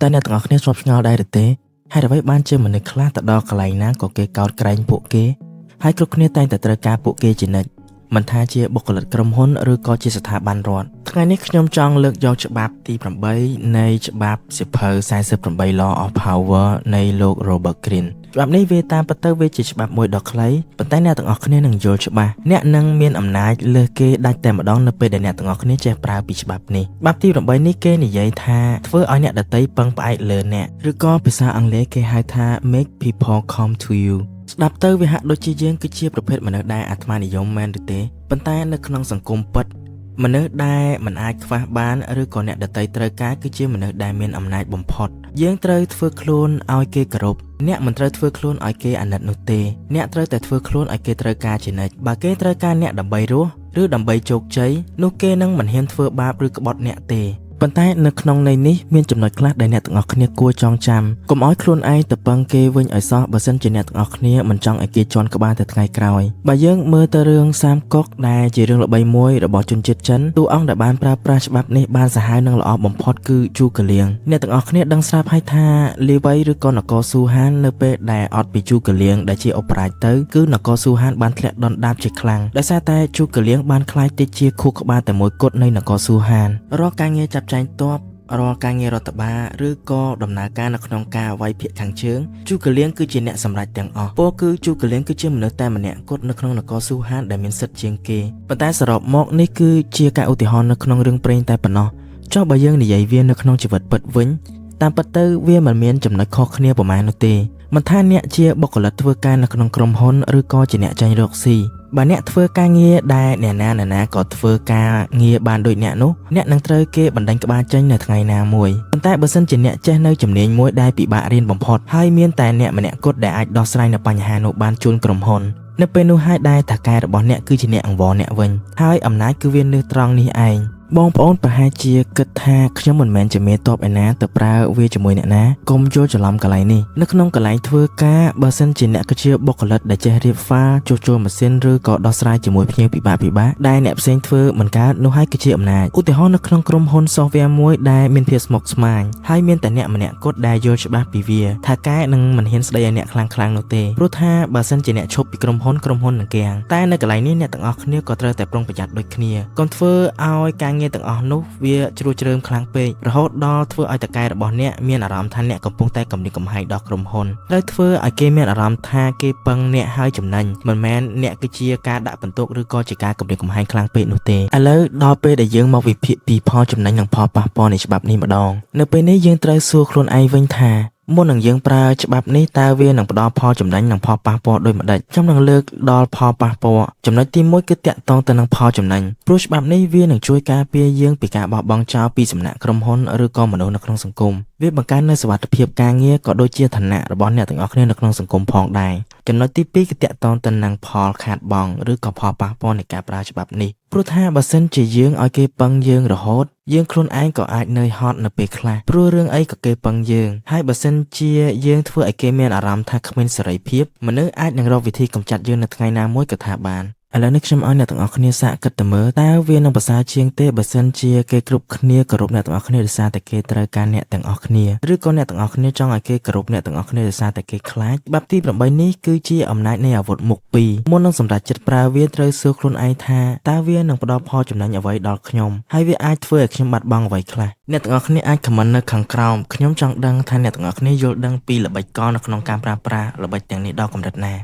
តែអ្នកទាំងអស់គ្នាស្របឆ្ងល់ដែរឬទេហេតុអ្វីបានជាមនុស្សខ្លះទៅដល់កន្លែងណាក៏គេកោតក្រែងពួកគេហើយគ្រប់គ្នាតែងតែត្រូវការពួកគេជានិច្ចមិនថាជាបុគ្គលិកក្រុមហ៊ុនឬក៏ជាស្ថាប័នរដ្ឋថ្ងៃនេះខ្ញុំចង់លើកយកច្បាប់ទី8នៃច្បាប់សៀវភៅ48 Law of Power នៃលោក Robert Greene ច្បាប់នេះវាតាមពិតទៅវាជាច្បាប់មួយដ៏ខ្លីប៉ុន្តែអ្នកទាំងអស់គ្នានឹងយល់ច្បាស់អ្នកនឹងមានអំណាចលើសគេដាច់តែម្ដងនៅពេលដែលអ្នកទាំងអស់គ្នាចេះប្រើពីច្បាប់នេះច្បាប់ទី8នេះគេនិយាយថាធ្វើឲ្យអ្នកដទៃពឹងផ្អែកលើអ្នកឬក៏ភាសាអង់គ្លេសគេហៅថា make people come to youស្ដាប់ទៅវាហាក់ដូចជាយើងគឺជាប្រភេទមនុស្សដែលអាត្មានិយមមែនឬទេប៉ុន្តែនៅក្នុងសង្គមពិតមនុស្សដែលមិនអាចខ្វះបានឬក៏អ្នកដទៃត្រូវការគឺជាមនុស្សដែលមានអំណាចបំផុតយើងត្រូវធ្វើខ្លួនឲ្យគេគោរពអ្នកមិនត្រូវធ្វើខ្លួនឲ្យគេអាណិតនោះទេអ្នកត្រូវតែធ្វើខ្លួនឲ្យគេត្រូវការជានិច្ចបើគេត្រូវការអ្នកដើម្បីរស់ឬដើម្បីជោគជ័យនោះគេនឹងមិនហ៊ានធ្វើបាបឬក្បត់អ្នកទេប៉ុន្តែនៅក្នុងន័យនេះមានចំណុចខ្លះដែលអ្នកទាំងអស់គ្នាគួរចងចាំកុំឲ្យខ្លួនឯងទៅពឹងគេវិញឲ្យសោះបើសិនជាអ្នកទាំងអស់គ្នាមិនចង់ឲ្យគេជន់ក្បាលទៅថ្ងៃក្រោយបើយើងមើលទៅរឿងសាមកុកដែលជារឿងល្បីមួយរបស់ជនជាតិចិនតួអង្គដែលបានប្រើប្រាស់ច្បាប់នេះបានសាហាវនិងល្អបំផុតគឺជូកលៀងអ្នកទាំងអស់គ្នាដឹងស្រាប់ហើយថាលីវៃឬក៏នគរស៊ូហាននៅពេលដែលអត់ពីជូកលៀងដែលជាអបរាជទៅគឺនគរស៊ូហានបានធ្លាក់ដុនដាបជាខ្លាំងដោយសារតែជូកលៀងបានខ្លាយទៅជាខួរក្បាលតែមួយគត់នៃនគរស៊ូហានរាល់ការងារចាប់ចែងទ័ពរាល់ការងាររដ្ឋបាលឬក៏ដំណើរការនៅក្នុងការវាយភាគខាងជើងជូកលៀងគឺជាអ្នកសម្រេចទាំងអស់ពោលគឺជូកលៀងគឺជាមនុស្សតែម្នាក់គត់នៅក្នុងនគរស៊ូហានដែលមានសិទ្ធិជាងគេប៉ុន្តែសរុបមកនេះគឺជាការឧទាហរណ៍នៅក្នុងរឿងព្រេងតែប៉ុណ្ណោះចុះបើយើងនិយាយវានៅក្នុងជីវិតពិតវិញតាមពិតទៅវាមិនមានចំណុចខុសគ្នាប្រមាណនោះទេមិនថាអ្នកជាបុគ្គលិកធ្វើការនៅក្នុងក្រុមហ៊ុនឬក៏ជាអ្នកចាញ់រកស៊ីបើអ្នកធ្វើការងារដែលអ្នកណាក៏ធ្វើការងារបានដូចអ្នកនោះអ្នកនឹងត្រូវគេបណ្ដេញក្បាលចេញនៅថ្ងៃណាមួយប៉ុន្តែបើសិនជាអ្នកចេះនៅជំនាញមួយដែលពិបាករៀនបំផុតហើយមានតែអ្នកម្នាក់គត់ដែលអាចដោះស្រាយនៅបញ្ហានោះបានជូនក្រុមហ៊ុននៅពេលនោះហើយដែលថៅកែរបស់អ្នកគឺជាអ្នកអង្វរអ្នកវិញហើយអំណាចគឺវានៅត្រង់នេះឯងបងប្អូនប្រហែលជាគិតថាខ្ញុំមិនមែនជាមេតបឯណាទៅប្រើវាជាមួយអ្នកណាកុំយល់ច្រឡំកន្លែងនេះនៅក្នុងកន្លែងធ្វើការបើសិនជាអ្នកគឺជាបុគ្គលិកដែលចេះរៀបហ្វាជួសជុលម៉ាស៊ីនឬក៏ដោះស្រាយជាមួយភ្ញៀវពិបាកដែលអ្នកផ្សេងធ្វើមិនកើតនោះហើយគឺជាអំណាចឧទាហរណ៍នៅក្នុងក្រុមហ៊ុន software មួយដែលមានភាពស្មុគស្មាញហើយមានតែអ្នកម្នាក់គត់ដែលយល់ច្បាស់ពីវាថាកែនឹងមិនហ៊ានស្ដីឲ្យអ្នកខ្លាំងនោះទេព្រោះថាបើសិនជាអ្នកឈប់ពីក្រុមហ៊ុននឹងគាំងតែនៅកន្លែងនេះអ្នកទាំងអស់គ្នាក៏ត្រូវតែប្រុងប្រយ័ត្នដូចគ្នាកុំធ្វើឲ្យការងារទាំងអស់នោះវាជ្រួចជ្រើមខ្លាំងពេករហូតដល់ធ្វើឲ្យតកែរបស់អ្នកមានអារម្មណ៍ថាអ្នកកំពុងតែគំរាមកំហែងដល់ក្រុមហ៊ុនត្រូវធ្វើឲ្យគេមានអារម្មណ៍ថាគេពឹងអ្នកហើយចំណេញមិនមែនអ្នកគឺជាការដាក់បន្ទុកឬក៏ជាការគំរាមកំហែងខ្លាំងពេកនោះទេឥឡូវដល់ពេលដែលយើងមកវិភាគពីផលចំណេញនិងផលប៉ះពាល់នៃច្បាប់នេះម្ដងនៅពេលនេះយើងត្រូវសួរខ្លួនឯងវិញថាមុននឹងយើងប្រើច្បាប់នេះតើវានឹងផ្ដល់ផលចំណេញនិងផលប៉ះពាល់ដូចម្ដេចខ្ញុំនឹងលើកដល់ផលប៉ះពាល់ចំណុចទី1គឺតាក់ទងទៅនឹងផលចំណេញព្រោះច្បាប់នេះវានឹងជួយការពារយើងពីការបោះបង់ចោលពីសំណាក់ក្រុមហ៊ុនឬក៏មនុស្សនៅក្នុងសង្គមវាបង្កើននូវសុវត្ថិភាពការងារក៏ដូចជាឋានៈរបស់អ្នកទាំងអស់គ្នានៅក្នុងសង្គមផងដែរចំណុចទី2គឺតាក់ទងទៅនឹងផលខាតបង់ឬក៏ផលប៉ះពាល់នៃការប្រើច្បាប់នេះព្រោះថាបើសិនជាយើងឲ្យគេពឹងយើងរហូតយើងខ្លួនឯងក៏អាចនឿយហត់នៅពេលខ្លះព្រោះរឿងអីក៏គេពឹងយើងហើយបើសិនជាយើងធ្វើឲ្យគេមានអារម្មណ៍ថាគ្មានសេរីភាពមនុស្សអាចនឹងរកវិធីកម្ចាត់យើងនៅថ្ងៃណាមួយក៏ថាបានឥឡូវនេះខ្ញុំឲ្យអ្នកទាំងអស់គ្នាសាកគិតទៅមើលតើវានឹងប្រសើរជាងទេបើសិនជាគេគ្រប់គ្នាគោរពអ្នកទាំងអស់គ្នាដោយសារតែគេត្រូវការអ្នកទាំងអស់គ្នាឬក៏អ្នកទាំងអស់គ្នាចង់ឲ្យគេគោរពអ្នកទាំងអស់គ្នាដោយសារតែគេខ្លាចច្បាប់ទី8នេះគឺជាអំណាចនៃអាវុធមុខពីរមុននឹងសម្រេចចិត្តប្រើវាត្រូវសួរខ្លួនឯងថាតើវានឹងផ្ដល់ផលចំណេញអ្វីដល់ខ្ញុំហើយវាអាចធ្វើឲ្យខ្ញុំបាត់បង់អ្វីខ្លះអ្នកទាំងអស់គ្នាអាចខមមិននៅខាងក្រោមខ្ញុំចង់ដឹងថាអ្នកទាំងអស់គ្នាយល់ដឹងពីល្បិចកលនៅក្នុងការប្រើប្រាស់ល្បិចទាំងនេះដល់កម្រិតណា